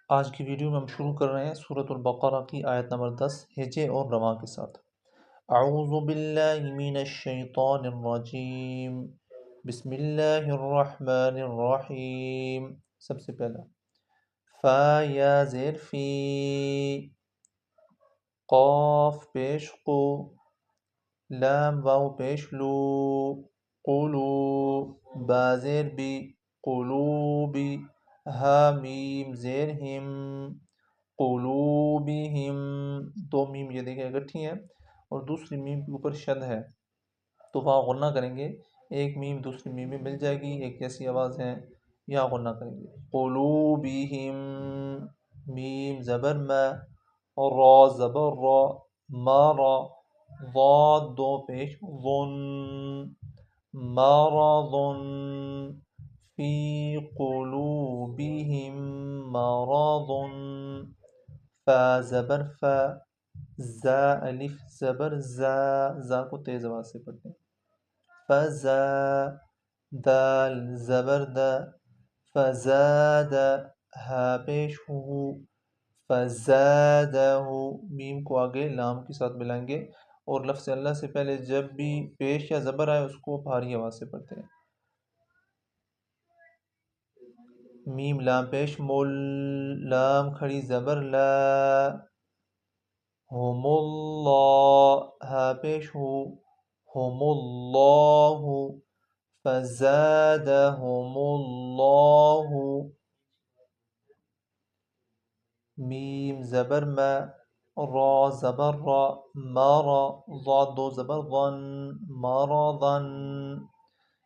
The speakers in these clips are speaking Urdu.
آج کی ویڈیو میں ہم شروع کر رہے ہیں سورۃ البقرہ کی آیت نمبر 10 ہجے اور رواں کے ساتھ۔ اعوذ باللہ من الشیطان الرجیم، بسم اللہ الرحمن الرحیم۔ سب سے پہلا فا یا زیر فی، قاف پیش قو، لام واو پیش لو، قولو، با زیر بی، قلوبی، ہا میم زیر ہم، قلوبہم، دو میم یہ دیکھیں اکٹھی ہیں اور دوسری میم کے اوپر شد ہے تو وہاں غنہ کریں گے، ایک میم دوسری میم میں مل جائے گی، ایک جیسی آواز ہے، یا غنہ کریں گے۔ قلوبہم، میم زبر ما، را زبر را، مارا، ضاد دو پیش ظن، مرض، فی قلوبہم مرض، فا زبر فا، زا الف زبر زا، زا کو تیز آواز سے پڑھتے ہیں، فزا، دال زبر دا، فزاد، ہا پیش ہو، فزادہ، میم کو آگے لام کے ساتھ ملائیں گے اور لفظ اللہ سے پہلے جب بھی پیش یا زبر آئے اس کو بھاری آواز سے پڑھتے ہیں۔ میم لام پیش مول، لام کھڑی زبر لا، ہم اللہ، ہا پیش ہو، ہم اللہ، فزادہم اللہ، میم زبر ما، را زبر را، مارا، ضاد دو زبر ظن، مرضن۔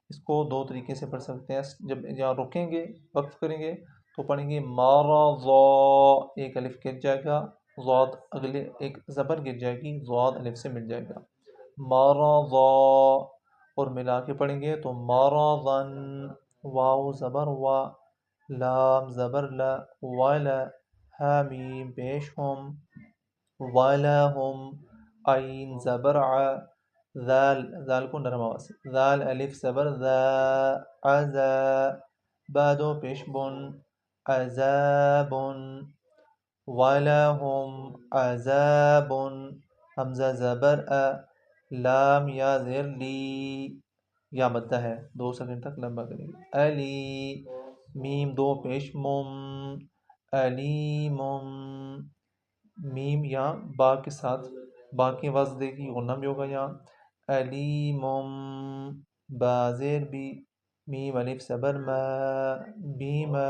اس کو دو طریقے سے پڑھ سکتے ہیں، جب یہاں رکیں گے وقف کریں گے تو پڑھیں گے مرضا، ایک الف گر جائے گا، ضاد اگلے ایک زبر گر جائے گی، ضاد الف سے مل جائے گا، مرضا، اور ملا کے پڑھیں گے تو مرضن، واو زبر وا، لام زبر لا، ولا، حامیم پیش ہم، وَلَهُمْ، عین زبر ع، ذال، ذال کو نرم آواز سے، ذال الف زبر ذا، عذا، بادو پیش بن، عذاب، وَلَهُمْ عذاب، حمزہ زبر ا، لام یا زیر لی، یا مدہ ہے، 2 سیکنڈ تک لمبا کریں گے، علی، میم دو پیش مم، علیم، میم یہاں با کے ساتھ با کی آواز دے گی، غنہ بھی ہوگا یہاں، علیم، با زیر بی، میم الف زبر ما، بیما،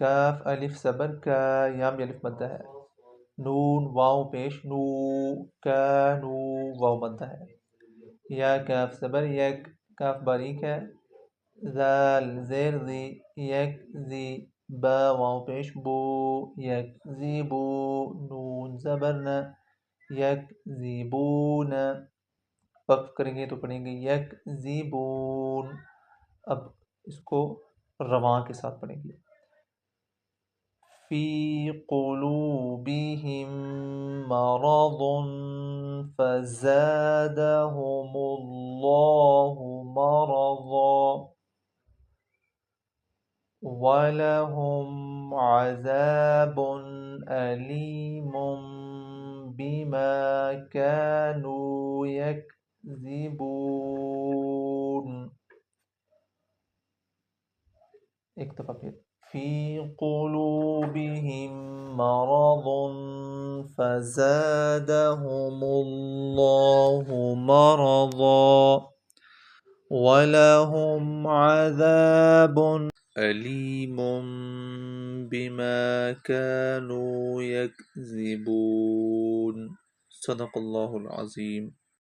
کاف الف زبر کا، یہاں بھی الف مدہ ہے، نون واو پیش نو، کانو، واو مدہ ہے، یا کاف زبر یک، کاف باریک ہے، ذال زیر ذی، یک ذی، با واو پیش بو، یک زیبو، نون زبرنا، یک زیبون، وقف کریں گے تو پڑھیں گے یک زیبون۔ اب اس کو رواں کے ساتھ پڑھیں گے، فی قلوبہم مرض فزادہم اللہ مرضا، وَلَهُمْ عَذَابٌ أَلِيمٌ بِمَا كَانُوا يَكْذِبُونَ۔ ایک دفعہ پھر، فِي قُلُوبِهِم مَّرَضٌ فَزَادَهُمُ اللَّهُ مَرَضًا، وَلَهُمْ عَذَابٌ علیم بما كانوا یکذبون۔ صدق اللہ العظیم۔